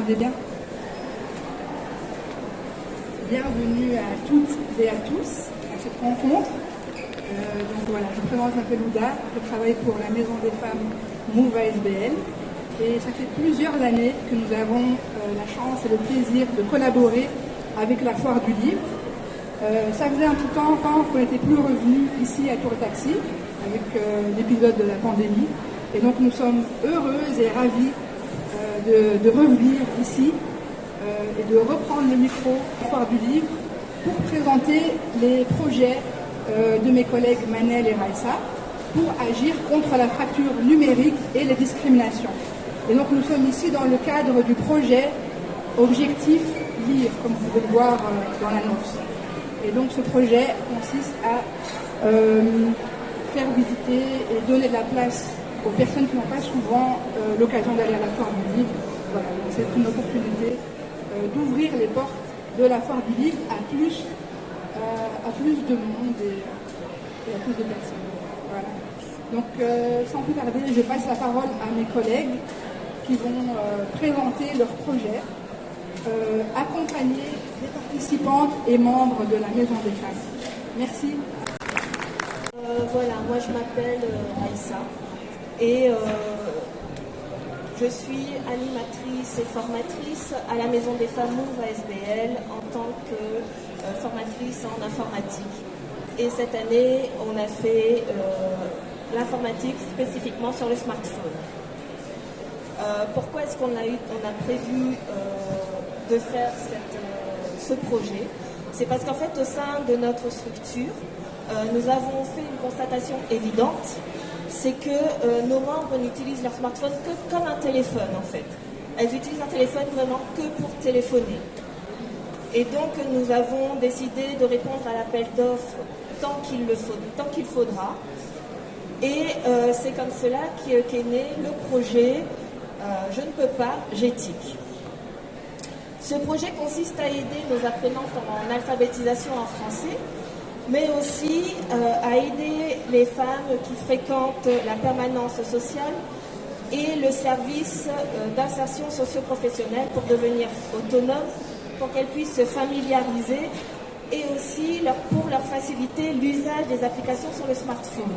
m'entendez bien? Bienvenue à toutes et à tous à cette rencontre. Donc voilà, je me présente, je m'appelle Ouda, je travaille pour la Maison des Femmes Move ASBL et ça fait plusieurs années que nous avons la chance et le plaisir de collaborer avec la Foire du Livre. Ça faisait un petit temps qu'on n'était plus revenus ici à Tour Taxi avec l'épisode de la pandémie et donc nous sommes heureuses et ravis de revenir ici et de reprendre le micro à la Foire du Livre pour présenter les projets de mes collègues Manel et Raissa pour agir contre la fracture numérique et les discriminations. Et donc nous sommes ici dans le cadre du projet Objectif Lire, comme vous pouvez le voir dans l'annonce. Et donc ce projet consiste à faire visiter et donner de la place aux personnes qui n'ont pas souvent l'occasion d'aller à la Foire du Livre. Voilà, donc c'est une opportunité d'ouvrir les portes de la Foire du Livre à plus de monde et à plus de personnes. Voilà. Donc sans plus tarder, je passe la parole à mes collègues qui vont présenter leur projet, accompagner les participantes et membres de la Maison des Femmes. Merci. Voilà, moi je m'appelle Raissa et je suis animatrice et formatrice à la Maison des Femmes Move ASBL en tant que formatrice en informatique. Et cette année, on a fait l'informatique spécifiquement sur le smartphone. Pourquoi est-ce qu'on a prévu de faire ce projet? C'est parce qu'en fait, au sein de notre structure, nous avons fait une constatation évidente, c'est que nos membres n'utilisent leur smartphone que comme un téléphone en fait. Elles utilisent un téléphone vraiment que pour téléphoner. Et donc nous avons décidé de répondre à l'appel d'offres tant qu'il faudra. Et c'est comme cela qu'est né le projet Je ne peux pas, j'éthique. Ce projet consiste à aider nos apprenantes en alphabétisation en français, mais aussi à aider les femmes qui fréquentent la permanence sociale et le service d'insertion socio-professionnelle pour devenir autonomes, pour qu'elles puissent se familiariser et aussi pour leur faciliter l'usage des applications sur le smartphone.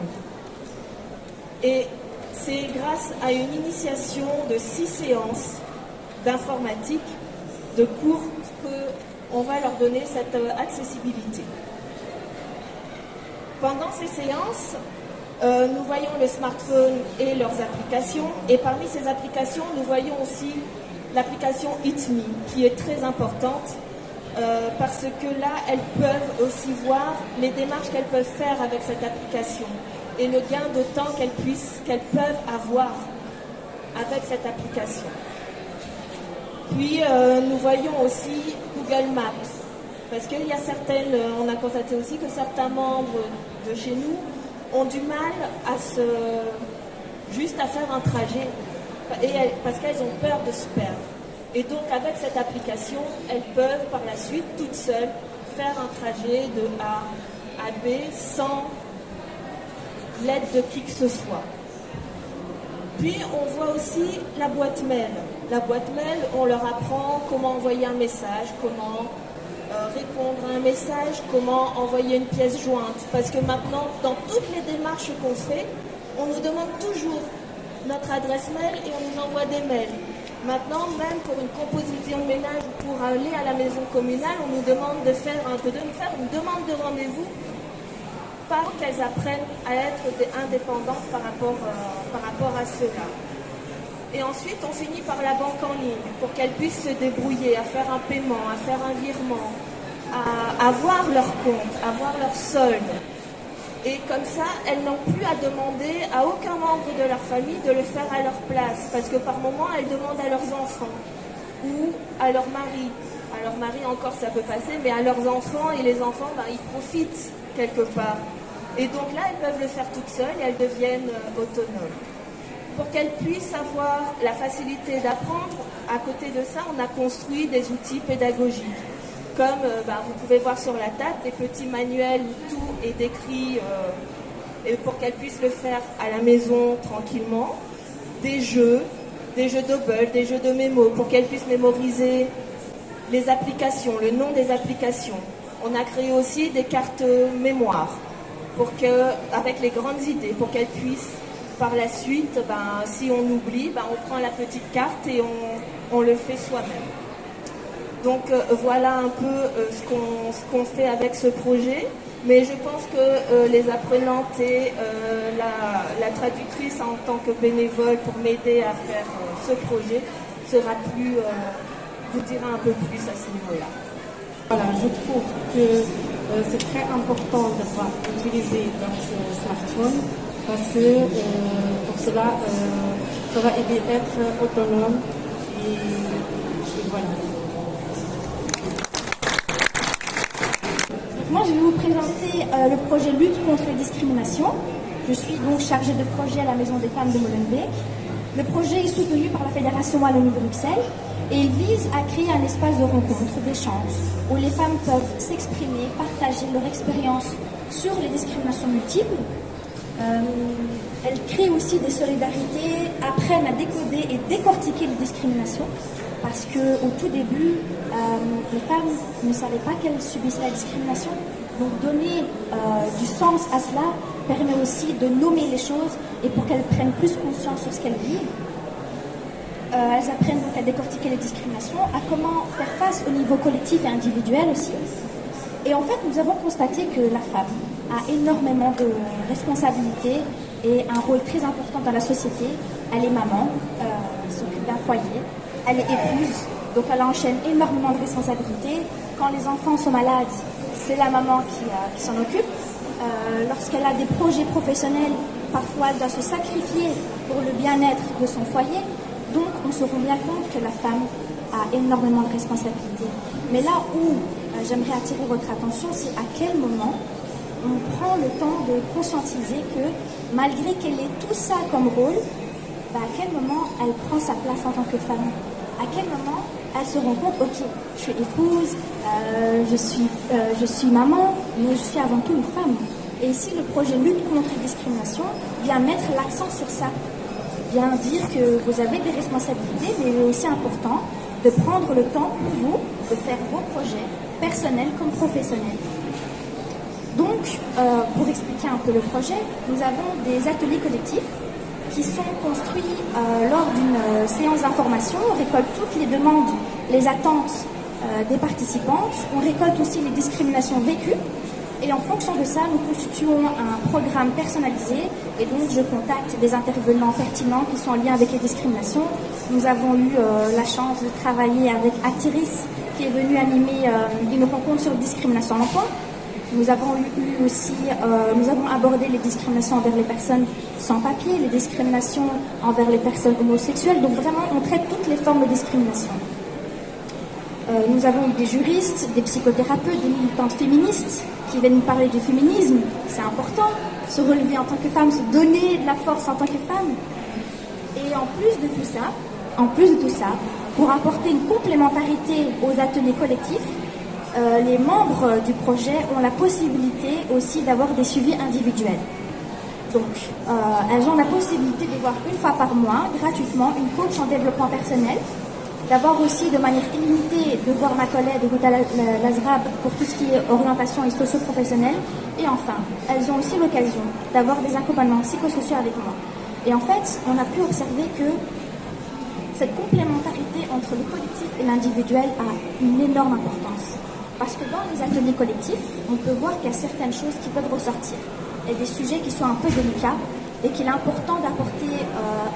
Et c'est grâce à une initiation de 6 séances d'informatique, de cours, qu'on va leur donner cette accessibilité. Pendant ces séances, nous voyons le smartphone et leurs applications, et parmi ces applications, nous voyons aussi l'application HitMe, qui est très importante, parce que là, elles peuvent aussi voir les démarches qu'elles peuvent faire avec cette application, et le gain de temps qu'elles peuvent avoir avec cette application. Puis, nous voyons aussi Google Maps, parce qu'il y a on a constaté aussi que certains membres de chez nous ont du mal à faire un trajet parce qu'elles ont peur de se perdre. Et donc avec cette application, elles peuvent par la suite, toutes seules, faire un trajet de A à B sans l'aide de qui que ce soit. Puis on voit aussi la boîte mail. La boîte mail, on leur apprend comment envoyer un message, comment répondre à un message, comment envoyer une pièce jointe. Parce que maintenant, dans toutes les démarches qu'on fait, on nous demande toujours notre adresse mail et on nous envoie des mails. Maintenant, même pour une composition de ménage ou pour aller à la maison communale, on nous demande de faire une demande de rendez-vous pour qu'elles apprennent à être indépendantes par rapport à cela. Et ensuite, on finit par la banque en ligne pour qu'elles puissent se débrouiller, à faire un paiement, à faire un virement, à avoir leur compte, à avoir leur solde. Et comme ça, elles n'ont plus à demander à aucun membre de leur famille de le faire à leur place. Parce que par moment, elles demandent à leurs enfants ou à leur mari. À leur mari encore, ça peut passer, mais à leurs enfants, et les enfants, ils profitent quelque part. Et donc là, elles peuvent le faire toutes seules et elles deviennent autonomes. Pour qu'elles puissent avoir la facilité d'apprendre, à côté de ça, on a construit des outils pédagogiques. Comme vous pouvez voir sur la table, des petits manuels où tout est décrit et pour qu'elles puissent le faire à la maison tranquillement, des jeux, des jeux d'Hubble, des jeux de mémo, pour qu'elles puissent mémoriser les applications, le nom des applications. On a créé aussi des cartes mémoire, avec les grandes idées, pour qu'elles puissent, par la suite, si on oublie, on prend la petite carte et on le fait soi-même. Donc voilà un peu ce qu'on fait avec ce projet. Mais je pense que les apprenantes et la traductrice en tant que bénévole pour m'aider à faire ce projet vous dira un peu plus à ce niveau-là. Voilà, je trouve que c'est très important de pouvoir utiliser notre smartphone parce que pour cela, ça va aider à être autonome et voilà. Moi, je vais vous présenter le projet Lutte contre les discriminations. Je suis donc chargée de projet à la Maison des femmes de Molenbeek. Le projet est soutenu par la Fédération Wallonie-Bruxelles et il vise à créer un espace de rencontre, d'échange, où les femmes peuvent s'exprimer, partager leur expérience sur les discriminations multiples. Elle crée aussi des solidarités, apprennent à décoder et décortiquer les discriminations. Parce qu'au tout début, les femmes ne savaient pas qu'elles subissaient la discrimination. Donc donner du sens à cela permet aussi de nommer les choses et pour qu'elles prennent plus conscience sur ce qu'elles vivent. Elles apprennent donc à décortiquer les discriminations, à comment faire face au niveau collectif et individuel aussi. Et en fait, nous avons constaté que la femme a énormément de responsabilités et un rôle très important dans la société. Elle est maman, elle s'occupe d'un foyer. Elle est épouse, donc elle enchaîne énormément de responsabilités. Quand les enfants sont malades, c'est la maman qui s'en occupe. Lorsqu'elle a des projets professionnels, parfois elle doit se sacrifier pour le bien-être de son foyer. Donc on se rend bien compte que la femme a énormément de responsabilités. Mais là où j'aimerais attirer votre attention, c'est à quel moment on prend le temps de conscientiser que malgré qu'elle ait tout ça comme rôle, à quel moment elle prend sa place en tant que femme. À quel moment elle se rend compte, ok, je suis épouse, je suis maman, mais je suis avant tout une femme. Et ici, le projet Lutte contre les discriminations vient mettre l'accent sur ça. Vient dire que vous avez des responsabilités, mais il est aussi important de prendre le temps pour vous de faire vos projets personnels comme professionnels. Donc, pour expliquer un peu le projet, nous avons des ateliers collectifs qui sont construits lors d'une séance d'information. On récolte toutes les demandes, les attentes des participantes. On récolte aussi les discriminations vécues. Et en fonction de ça, nous constituons un programme personnalisé. Et donc, je contacte des intervenants pertinents qui sont en lien avec les discriminations. Nous avons eu la chance de travailler avec Actiris, qui est venu animer une rencontre sur discrimination à l'emploi. Nous avons eu aussi, nous avons abordé les discriminations envers les personnes sans papier, les discriminations envers les personnes homosexuelles. Donc vraiment, on traite toutes les formes de discrimination. Nous avons eu des juristes, des psychothérapeutes, des militantes féministes qui viennent nous parler du féminisme. C'est important, se relever en tant que femme, se donner de la force en tant que femme. Et en plus de tout ça, pour apporter une complémentarité aux ateliers collectifs, les membres du projet ont la possibilité aussi d'avoir des suivis individuels. Donc, elles ont la possibilité de voir une fois par mois, gratuitement, une coach en développement personnel, d'avoir aussi de manière illimitée de voir ma collègue Ruta Lazrab pour tout ce qui est orientation et socio-professionnelle. Et enfin, elles ont aussi l'occasion d'avoir des accompagnements psychosociaux avec moi. Et en fait, on a pu observer que cette complémentarité entre le collectif et l'individuel a une énorme importance. Parce que dans les ateliers collectifs, on peut voir qu'il y a certaines choses qui peuvent ressortir. Et des sujets qui sont un peu délicats et qu'il est important d'apporter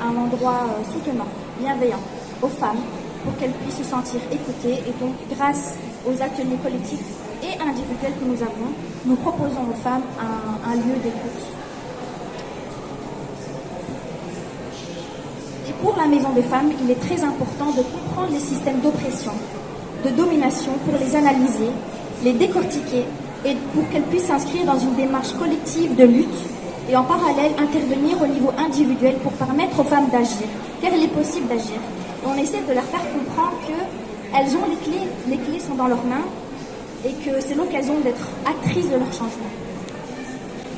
un endroit soutenant, bienveillant aux femmes pour qu'elles puissent se sentir écoutées. Et donc, grâce aux ateliers collectifs et individuels que nous avons, nous proposons aux femmes un lieu d'écoute. Et pour la Maison des femmes, il est très important de comprendre les systèmes d'oppression, de domination pour les analyser, les décortiquer et pour qu'elles puissent s'inscrire dans une démarche collective de lutte et en parallèle intervenir au niveau individuel pour permettre aux femmes d'agir, car il est possible d'agir. Et on essaie de leur faire comprendre qu'elles ont les clés sont dans leurs mains et que c'est l'occasion d'être actrices de leur changement.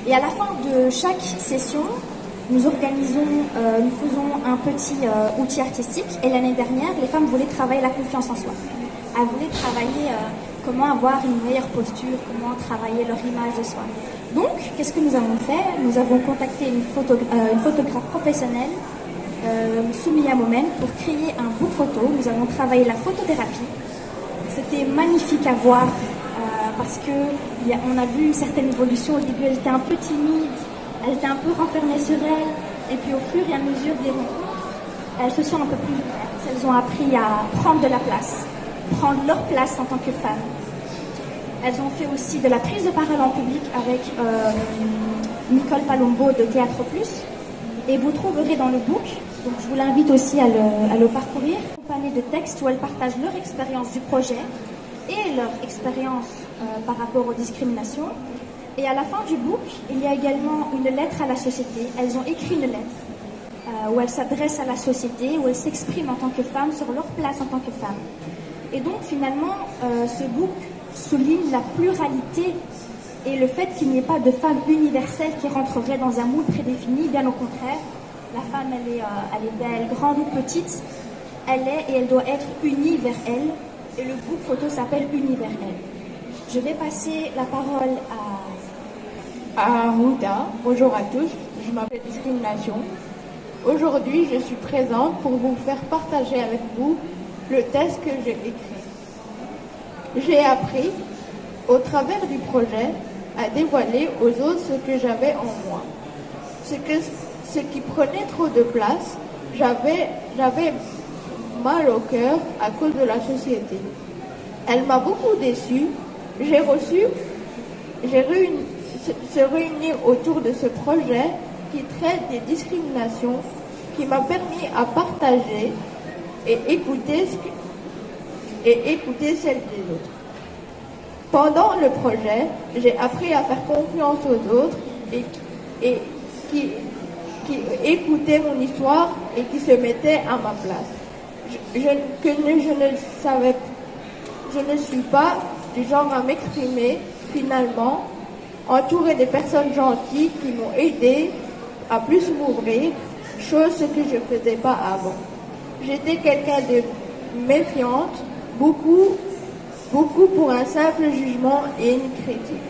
Et à la fin de chaque session, nous faisons un petit outil artistique. Et l'année dernière, les femmes voulaient travailler la confiance en soi. Elles voulaient travailler comment avoir une meilleure posture, comment travailler leur image de soi. Donc, qu'est-ce que nous avons fait? Nous avons contacté une photographe professionnelle, Soumia Momen, pour créer un book photo. Nous avons travaillé la photothérapie. C'était magnifique à voir parce qu'on a vu une certaine évolution. Au début, elle était un peu timide, elle était un peu renfermée sur elle. Et puis au fur et à mesure des rencontres, elles se sont un peu plus ouvertes. Elles ont appris à prendre de la place, prendre leur place en tant que femmes. Elles ont fait aussi de la prise de parole en public avec Nicole Palombo de Théâtre Plus. Et vous trouverez dans le book, donc je vous l'invite aussi à le parcourir, accompagné de textes où elles partagent leur expérience du projet et leur expérience par rapport aux discriminations. Et à la fin du book, il y a également une lettre à la société. Elles ont écrit une lettre où elles s'adressent à la société, où elles s'expriment en tant que femmes, sur leur place en tant que femmes. Et donc finalement, ce book souligne la pluralité et le fait qu'il n'y ait pas de femme universelle qui rentrerait dans un moule prédéfini. Bien au contraire, la femme, elle est belle, grande ou petite, elle est et elle doit être unie vers elle. Et le book photo s'appelle Unie vers elle. Je vais passer la parole à Ruda. Bonjour à tous, je m'appelle Discrimination. Aujourd'hui, je suis présente pour vous faire partager avec vous le texte que j'ai écrit. J'ai appris, au travers du projet, à dévoiler aux autres ce que j'avais en moi. Ce qui prenait trop de place, j'avais mal au cœur à cause de la société. Elle m'a beaucoup déçue. J'ai réuni se réunir autour de ce projet qui traite des discriminations, qui m'a permis à partager et écouter celles des autres. Pendant le projet, j'ai appris à faire confiance aux autres et qui écoutaient mon histoire et qui se mettaient à ma place. Je ne suis pas du genre à m'exprimer finalement, entourée des personnes gentilles qui m'ont aidé à plus m'ouvrir, chose que je ne faisais pas avant. J'étais quelqu'un de méfiante, beaucoup pour un simple jugement et une critique.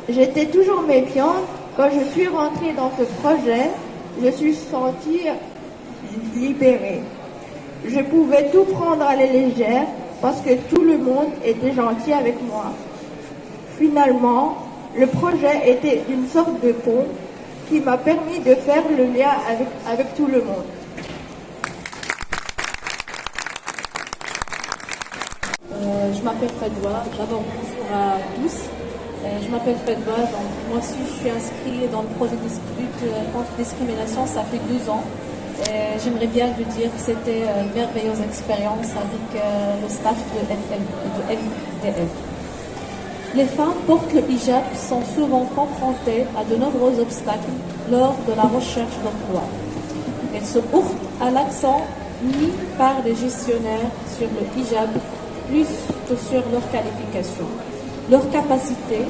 J'étais toujours méfiante. Quand je suis rentrée dans ce projet, je suis sentie libérée. Je pouvais tout prendre à la légère parce que tout le monde était gentil avec moi. Finalement, le projet était une sorte de pont qui m'a permis de faire le lien avec tout le monde. Je m'appelle Fadwa, d'abord bonjour à tous. Je m'appelle Fadwa, donc moi aussi je suis inscrite dans le projet de lutte contre la discrimination, ça fait 2 ans. J'aimerais bien vous dire que c'était une merveilleuse expérience avec le staff de FDF. Les femmes portent le hijab sont souvent confrontées à de nombreux obstacles lors de la recherche d'emploi. Elles se heurtent à l'accent mis par les gestionnaires sur le hijab plus que sur leurs qualifications, leurs capacités.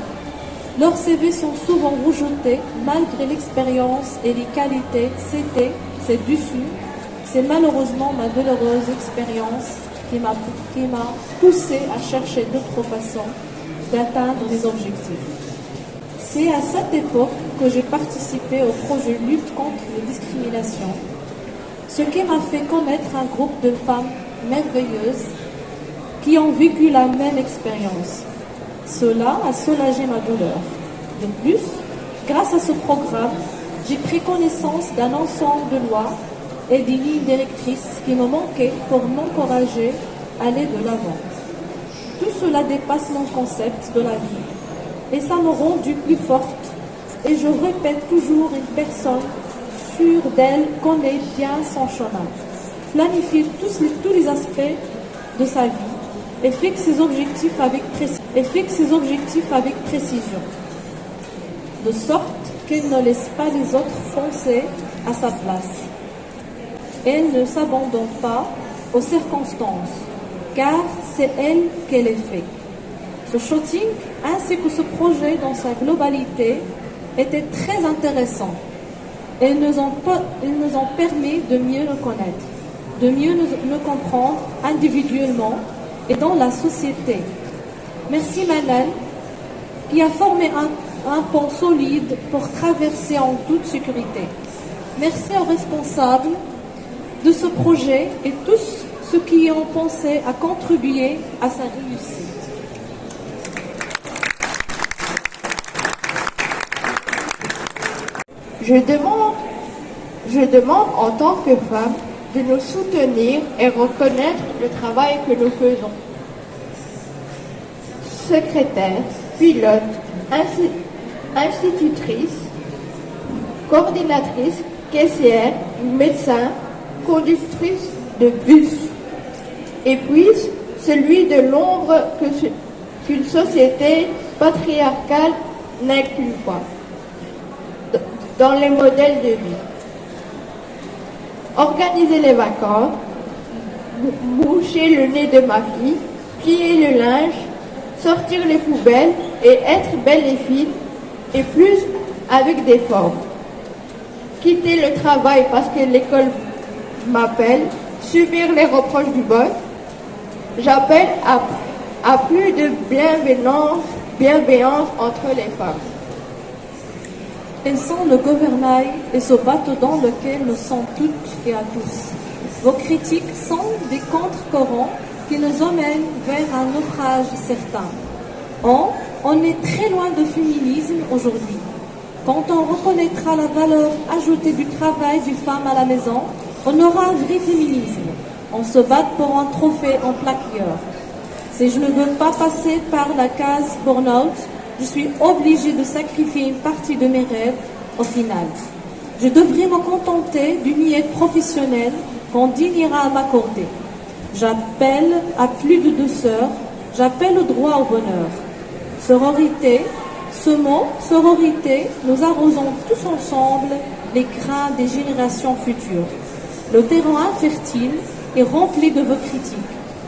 Leurs CV sont souvent rejetés malgré l'expérience et les qualités. C'est dessus. C'est malheureusement ma douloureuse expérience qui m'a poussée à chercher d'autres façons d'atteindre les objectifs. C'est à cette époque que j'ai participé au projet Lutte contre les discriminations, ce qui m'a fait connaître un groupe de femmes merveilleuses qui ont vécu la même expérience. Cela a soulagé ma douleur. De plus, grâce à ce programme, j'ai pris connaissance d'un ensemble de lois et des lignes directrices qui me manquaient pour m'encourager à aller de l'avant. Tout cela dépasse mon concept de la vie et ça me rend plus forte. Et je répète toujours, une personne sûre d'elle connaît bien son chemin, planifie tous les aspects de sa vie et fixe ses objectifs avec précision, de sorte qu'elle ne laisse pas les autres foncer à sa place. Elle ne s'abandonne pas aux circonstances, car c'est elle qui les fait. Ce shooting ainsi que ce projet dans sa globalité était très intéressant. ils nous ont permis de mieux nous connaître, de mieux nous comprendre individuellement et dans la société. Merci Manal, qui a formé un pont solide pour traverser en toute sécurité. Merci aux responsables de ce projet et tous ceux qui ont pensé à contribuer à sa réussite. Je demande en tant que femme de nous soutenir et reconnaître le travail que nous faisons. Secrétaire, pilote, institutrice, coordinatrice, caissière, médecin, conductrice de bus. Et puis, celui de l'ombre qu'une société patriarcale n'inclut pas dans les modèles de vie. Organiser les vacances, moucher le nez de ma fille, plier le linge, sortir les poubelles et être belle et fine, et plus avec des formes. Quitter le travail parce que l'école m'appelle, subir les reproches du boss. J'appelle à plus de bienveillance entre les femmes. Elles sont le gouvernail et ce bateau dans lequel nous sommes toutes et à tous. Vos critiques sont des contre-courants qui nous emmènent vers un naufrage certain. On est très loin de féminisme aujourd'hui. Quand on reconnaîtra la valeur ajoutée du travail du femme à la maison, on aura un vrai féminisme. On se bat pour un trophée en plaqueur. Si je ne veux pas passer par la case burn-out, je suis obligée de sacrifier une partie de mes rêves au final. Je devrais me contenter d'une miette professionnelle qu'on daignera à m'accorder. J'appelle à plus de douceur, j'appelle au droit au bonheur. Sororité, ce mot, sororité, nous arrosons tous ensemble les grains des générations futures. Le terrain infertile est rempli de vos critiques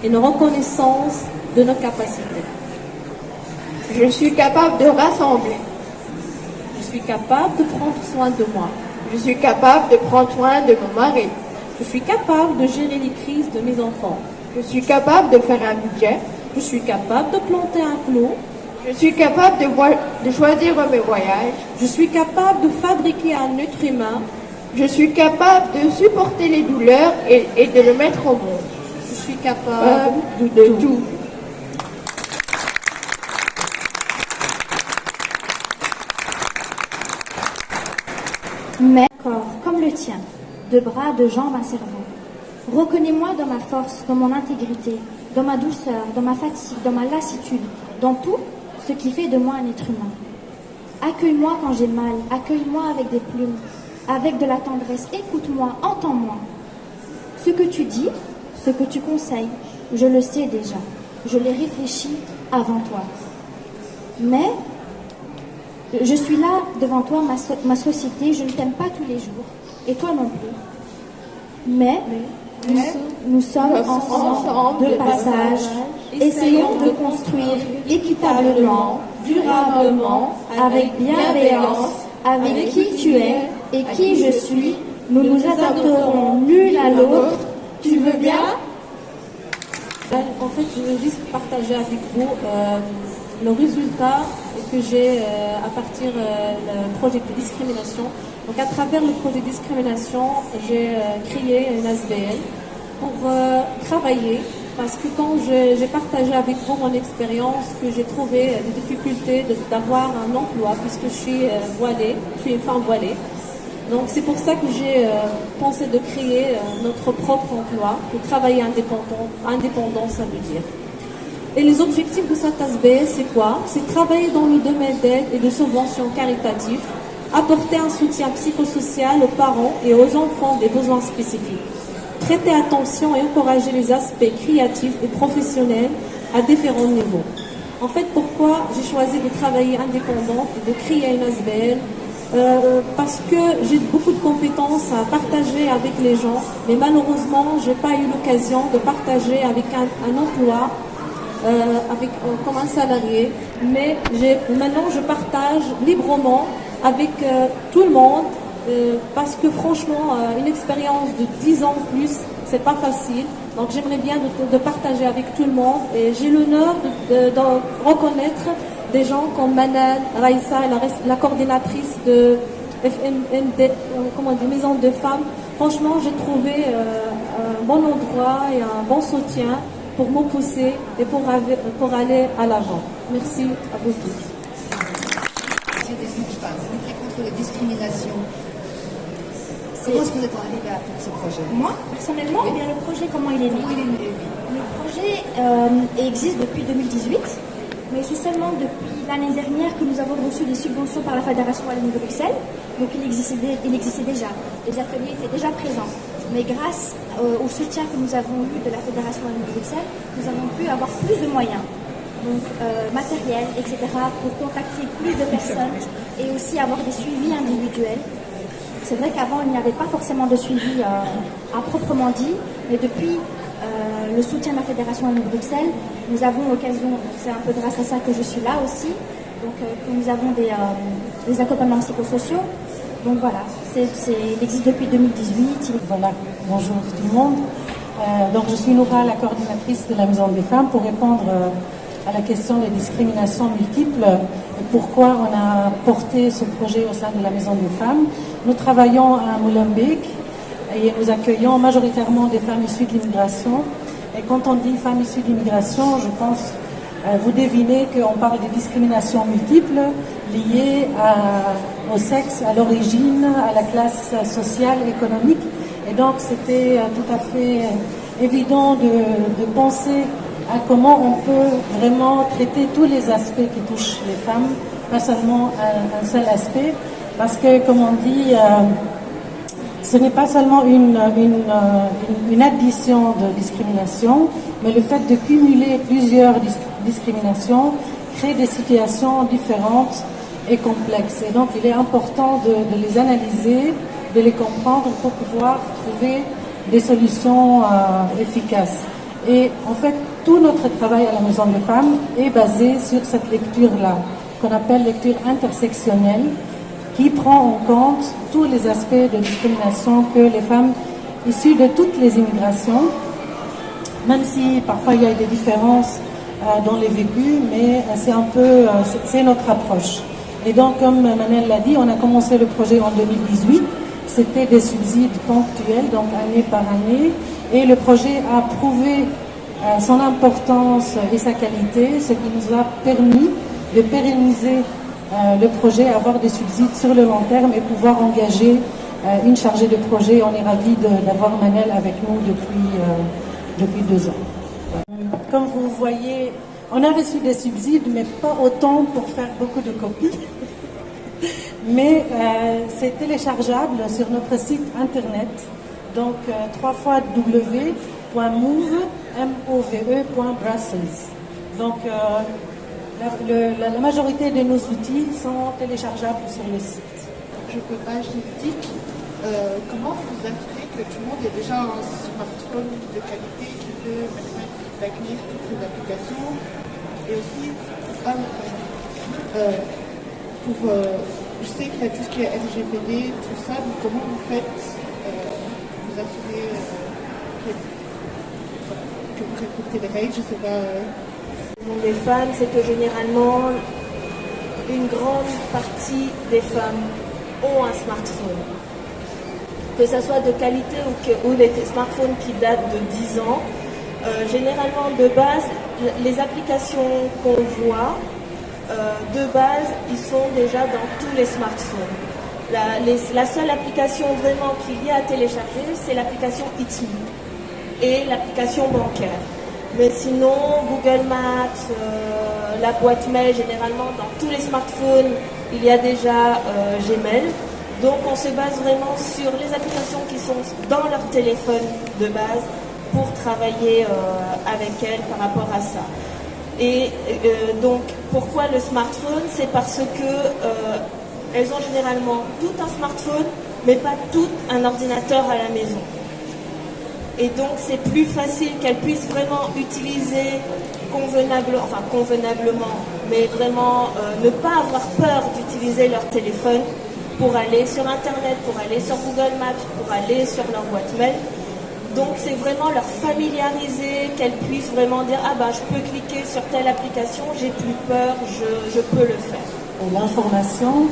et de reconnaissance de nos capacités. Je suis capable de rassembler. Je suis capable de prendre soin de moi. Je suis capable de prendre soin de mon mari. Je suis capable de gérer les crises de mes enfants. Je suis capable de faire un budget. Je suis capable de planter un clou. Je suis capable de choisir mes voyages. Je suis capable de fabriquer un être humain. Je suis capable de supporter les douleurs et de le mettre au monde. Je suis capable de tout. Mais corps comme le tien, de bras, de jambes, un cerveau. Reconnais-moi dans ma force, dans mon intégrité, dans ma douceur, dans ma fatigue, dans ma lassitude, dans tout ce qui fait de moi un être humain. Accueille-moi quand j'ai mal, accueille-moi avec des plumes, avec de la tendresse, écoute-moi, entends-moi. Ce que tu dis, ce que tu conseilles, je le sais déjà, je l'ai réfléchi avant toi. Mais je suis là devant toi, ma société, je ne t'aime pas tous les jours, et toi non plus. Mais nous sommes ensemble de passage, essayons de construire équitablement, durablement, avec bienveillance, avec qui tu es et qui je suis. Nous nous adapterons l'une à l'autre. Tu veux bien? En fait, je veux juste partager avec vous le résultat que j'ai à partir du projet de discrimination. Donc, à travers le projet de discrimination, j'ai créé une ASBL pour travailler, parce que quand j'ai partagé avec vous mon expérience, que j'ai trouvé des difficultés d'avoir un emploi, puisque je suis voilée, je suis une femme voilée. Donc c'est pour ça que j'ai pensé de créer notre propre emploi, pour travailler indépendant, ça veut dire. Et les objectifs de cette ASBL, c'est quoi? C'est travailler dans le domaine d'aide et de subventions caritatives, apporter un soutien psychosocial aux parents et aux enfants des besoins spécifiques, prêter attention et encourager les aspects créatifs et professionnels à différents niveaux. En fait, pourquoi j'ai choisi de travailler indépendante et de créer une ASBL? Parce que j'ai beaucoup de compétences à partager avec les gens, mais malheureusement, je n'ai pas eu l'occasion de partager avec un emploi, comme un salarié. Mais maintenant, je partage librement avec tout le monde parce que franchement, une expérience de 10 ans plus, c'est pas facile. Donc j'aimerais bien de partager avec tout le monde. Et j'ai l'honneur de reconnaître des gens comme Manan, Raïssa, la coordinatrice de FMND, Maison de Femmes. Franchement, j'ai trouvé un bon endroit et un bon soutien pour me pousser et pour aller à l'avant. Merci à vous tous. Des femmes, lutter contre les discriminations. Comment est-ce que vous êtes arrivé à faire ce projet? Moi, personnellement, eh bien, le projet, comment il est né? Le projet existe depuis 2018, mais c'est seulement depuis l'année dernière que nous avons reçu des subventions par la Fédération Wallonie de Bruxelles. Donc il existait déjà. Les ateliers étaient déjà présents. Mais grâce au soutien que nous avons eu de la Fédération Wallonie de Bruxelles, nous avons pu avoir plus de moyens. Donc matériel, etc., pour contacter plus de personnes et aussi avoir des suivis individuels. C'est vrai qu'avant, il n'y avait pas forcément de suivi à proprement dit, mais depuis le soutien de la Fédération Wallonie de Bruxelles, nous avons l'occasion, c'est un peu grâce à ça que je suis là aussi, donc que nous avons des accompagnements psychosociaux. Donc voilà, il existe depuis 2018. Voilà, bonjour tout le monde. Donc je suis Noura, la coordinatrice de la Maison des Femmes, pour répondre à la question des discriminations multiples et pourquoi on a porté ce projet au sein de la Maison des Femmes. Nous travaillons à Molenbeek et nous accueillons majoritairement des femmes issues de l'immigration. Et quand on dit femmes issues de l'immigration, je pense, vous devinez qu'on parle de discriminations multiples liées au sexe, à l'origine, à la classe sociale, économique. Et donc c'était tout à fait évident de penser à comment on peut vraiment traiter tous les aspects qui touchent les femmes, pas seulement un seul aspect, parce que, comme on dit, ce n'est pas seulement une addition de discrimination, mais le fait de cumuler plusieurs discriminations crée des situations différentes et complexes. Et donc, il est important de les analyser, de les comprendre pour pouvoir trouver des solutions efficaces. Et en fait, tout notre travail à la Maison des Femmes est basé sur cette lecture-là, qu'on appelle lecture intersectionnelle, qui prend en compte tous les aspects de discrimination que les femmes issues de toutes les immigrations, même si parfois il y a des différences dans les vécus, mais c'est notre approche. Et donc, comme Manel l'a dit, on a commencé le projet en 2018. C'était des subsides ponctuels, donc année par année, et le projet a prouvé son importance et sa qualité, ce qui nous a permis de pérenniser le projet, avoir des subsides sur le long terme et pouvoir engager une chargée de projet. On est ravis d'avoir Manel avec nous depuis 2 ans. Comme vous voyez, on a reçu des subsides, mais pas autant pour faire beaucoup de copies. Mais c'est téléchargeable sur notre site internet, donc www.move.brussels. Donc la majorité de nos outils sont téléchargeables sur le site. Je peux pas, je dis, comment vous assurez que tout le monde ait déjà un smartphone de qualité qui peut accueillir toutes ces applications, et aussi je sais qu'il y a tout ce qui est RGPD, tout ça, donc comment vous faites vous assurer que vous respectez les règles, je sais pas. Des femmes, c'est que généralement, une grande partie des femmes ont un smartphone. Que ça soit de qualité ou des smartphones qui datent de 10 ans. Généralement, de base, les applications qu'on voit, de base, ils sont déjà dans tous les smartphones. La seule application vraiment qu'il y a à télécharger, c'est l'application It's Me et l'application bancaire. Mais sinon, Google Maps, la boîte mail, généralement, dans tous les smartphones, il y a déjà Gmail. Donc, on se base vraiment sur les applications qui sont dans leur téléphone de base pour travailler avec elles par rapport à ça. Et donc, pourquoi le smartphone? C'est parce que elles ont généralement tout un smartphone, mais pas tout un ordinateur à la maison. Et donc, c'est plus facile qu'elles puissent vraiment utiliser convenablement, mais vraiment ne pas avoir peur d'utiliser leur téléphone pour aller sur Internet, pour aller sur Google Maps, pour aller sur leur boîte mail. Donc c'est vraiment leur familiariser, qu'elles puissent vraiment dire « Ah ben je peux cliquer sur telle application, j'ai plus peur, je peux le faire ». L'information,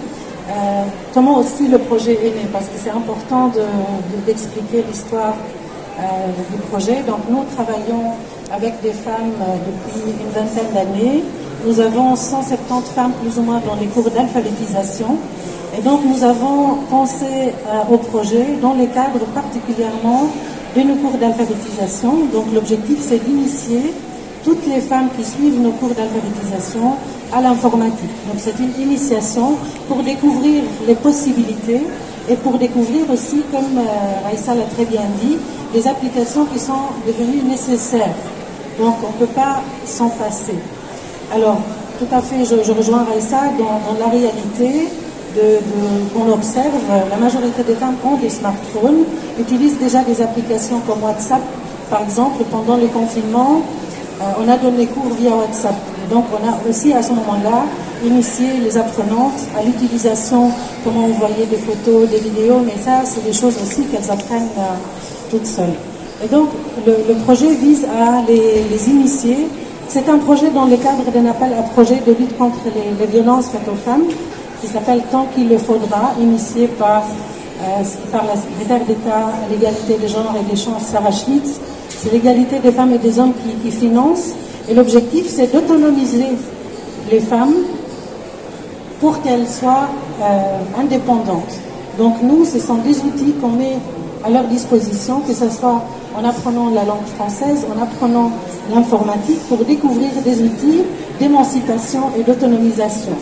comment aussi le projet est né, parce que c'est important d'expliquer l'histoire du projet. Donc nous travaillons avec des femmes depuis une vingtaine d'années. Nous avons 170 femmes plus ou moins dans les cours d'alphabétisation. Et donc nous avons pensé au projet dans le cadre particulièrement de nos cours d'alphabétisation. Donc l'objectif c'est d'initier toutes les femmes qui suivent nos cours d'alphabétisation à l'informatique. Donc c'est une initiation pour découvrir les possibilités et pour découvrir aussi, comme Raïssa l'a très bien dit, les applications qui sont devenues nécessaires. Donc on ne peut pas s'en passer. Alors, tout à fait, je rejoins Raïssa dans la réalité qu'on observe. La majorité des femmes ont des smartphones, utilisent déjà des applications comme WhatsApp. Par exemple, pendant le confinement, on a donné cours via WhatsApp. Et donc, on a aussi à ce moment-là initié les apprenantes à l'utilisation, comment envoyer des photos, des vidéos, mais ça, c'est des choses aussi qu'elles apprennent toutes seules. Et donc, le projet vise à les initier. C'est un projet dans le cadre d'un appel à projet de lutte contre les violences faites aux femmes, qui s'appelle Tant qu'il le faudra, initié par la secrétaire d'État à l'égalité des genres et des chances, Sarah Schlitz. C'est l'égalité des femmes et des hommes qui finance. Et l'objectif, c'est d'autonomiser les femmes pour qu'elles soient indépendantes. Donc nous, ce sont des outils qu'on met à leur disposition, que ce soit en apprenant la langue française, en apprenant l'informatique, pour découvrir des outils d'émancipation et d'autonomisation.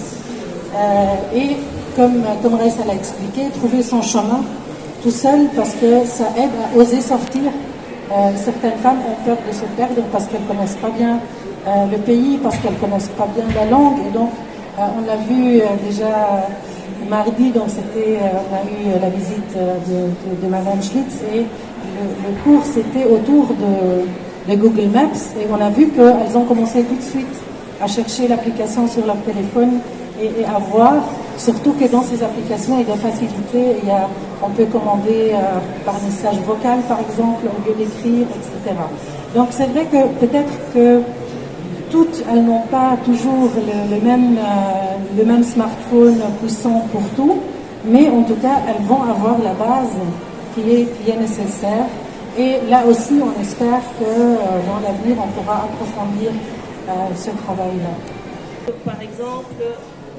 Et comme Raïssa l'a expliqué, trouver son chemin tout seul, parce que ça aide à oser sortir. Certaines femmes ont peur de se perdre parce qu'elles ne connaissent pas bien le pays, parce qu'elles ne connaissent pas bien la langue. Et donc, on l'a vu déjà mardi, donc on a eu la visite de Madame Schlitz, et le cours c'était autour de Google Maps, et on a vu qu'elles ont commencé tout de suite à chercher l'application sur leur téléphone et à voir, surtout que dans ces applications il y a facilité, on peut commander par message vocal par exemple au lieu d'écrire, etc. Donc c'est vrai que peut-être que toutes, elles n'ont pas toujours le même smartphone puissant pour tout, mais en tout cas, elles vont avoir la base qui est nécessaire. Et là aussi, on espère que dans l'avenir, on pourra approfondir ce travail-là. Par exemple,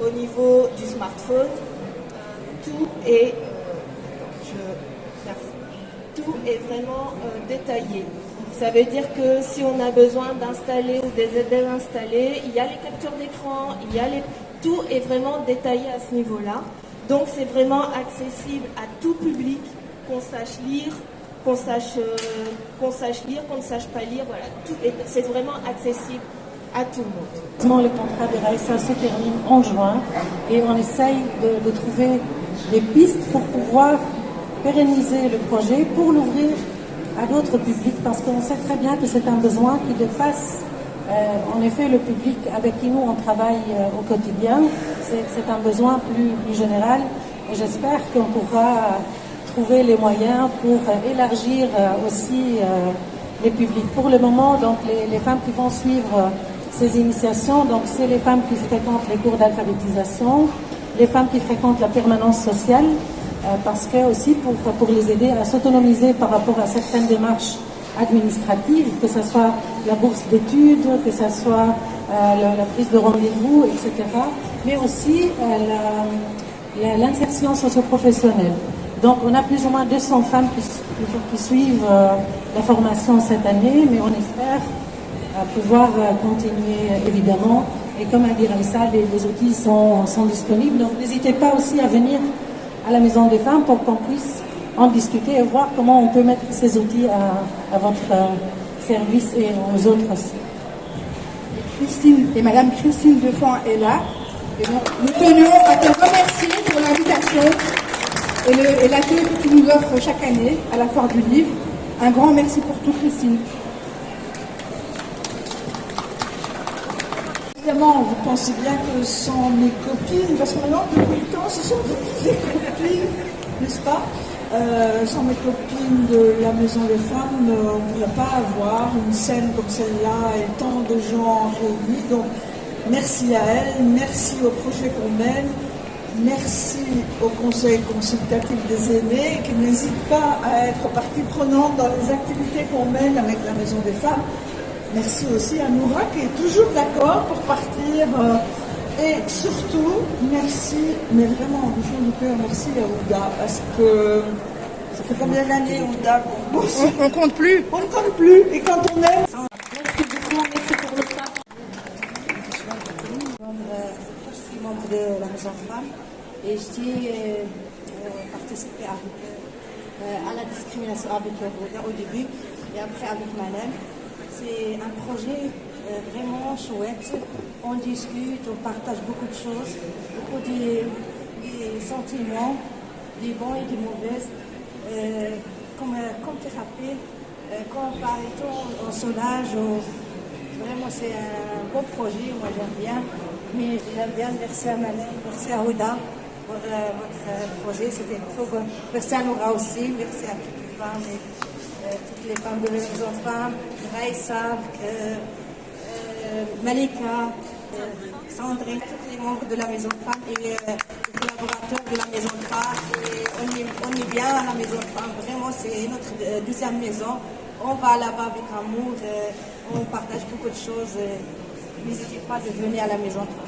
au niveau du smartphone, tout est vraiment détaillé. Ça veut dire que si on a besoin d'installer ou de désinstaller, il y a les captures d'écran, tout est vraiment détaillé à ce niveau-là. Donc c'est vraiment accessible à tout public, qu'on sache lire, qu'on ne sache pas lire, voilà, c'est vraiment accessible à tout le monde. Le contrat de Raïssa se termine en juin et on essaye de trouver des pistes pour pouvoir pérenniser le projet, pour l'ouvrir à d'autres publics, parce qu'on sait très bien que c'est un besoin qui dépasse en effet le public avec qui nous on travaille au quotidien. C'est un besoin plus général, et j'espère qu'on pourra trouver les moyens pour élargir aussi les publics. Pour le moment, donc les femmes qui vont suivre ces initiations, donc c'est les femmes qui fréquentent les cours d'alphabétisation, les femmes qui fréquentent la permanence sociale, parce que aussi pour les aider à s'autonomiser par rapport à certaines démarches administratives, que ce soit la bourse d'études, que ce soit la prise de rendez-vous, etc., mais aussi l'insertion socio-professionnelle. Donc on a plus ou moins 200 femmes qui suivent la formation cette année, mais on espère pouvoir continuer évidemment. Et comme a dit Raïssa, les outils sont disponibles, donc n'hésitez pas aussi à venir à la Maison des Femmes pour qu'on puisse en discuter et voir comment on peut mettre ces outils à votre service et aux autres aussi. Christine et Madame Christine Defant est là. Et donc, nous tenions à te remercier pour l'invitation et l'accueil que tu nous offres chaque année à la Foire du Livre. Un grand merci pour tout, Christine. évidemment, vous pensez bien que sans mes copines, parce que maintenant, depuis le temps, ce sont des copines, n'est-ce pas? Sans mes copines de la Maison des Femmes, on ne pourrait pas avoir une scène comme celle-là et tant de gens réunis. Donc, merci à elles, merci au projet qu'on mène, merci au Conseil consultatif des aînés qui n'hésite pas à être partie prenante dans les activités qu'on mène avec la Maison des Femmes. Merci aussi à Noura qui est toujours d'accord pour partir. Et surtout, merci, mais vraiment, du fond du cœur, merci à Ouda, parce que ça fait combien d'années, Ouda, qu'on bosse? On compte plus. On ne compte plus, et quand on aime... Merci beaucoup, merci pour le temps. Je suis membre de la Maison de Femmes et j'ai participé à la discrimination avec Ouda au début et après avec Malem. C'est un projet vraiment chouette. On discute, on partage beaucoup de choses, beaucoup des sentiments, des bons et des mauvais, comme thérapie. Quand on parle et tout, on soulage. Vraiment, c'est un beau projet, moi j'aime bien. Mais j'aime bien, merci à Malem, merci à Ouda pour votre projet, c'était trop bon. Merci à Noura aussi, merci à toutes les femmes. Toutes les femmes de la Maison de Femmes, Raïssa, Malika, Sandrine, tous les membres de la Maison de Femmes et les collaborateurs de la Maison de Femmes. Et on est bien à la Maison de Femmes, vraiment c'est notre deuxième maison. On va là-bas avec amour, on partage beaucoup de choses. N'hésitez pas de venir à la Maison de Femmes.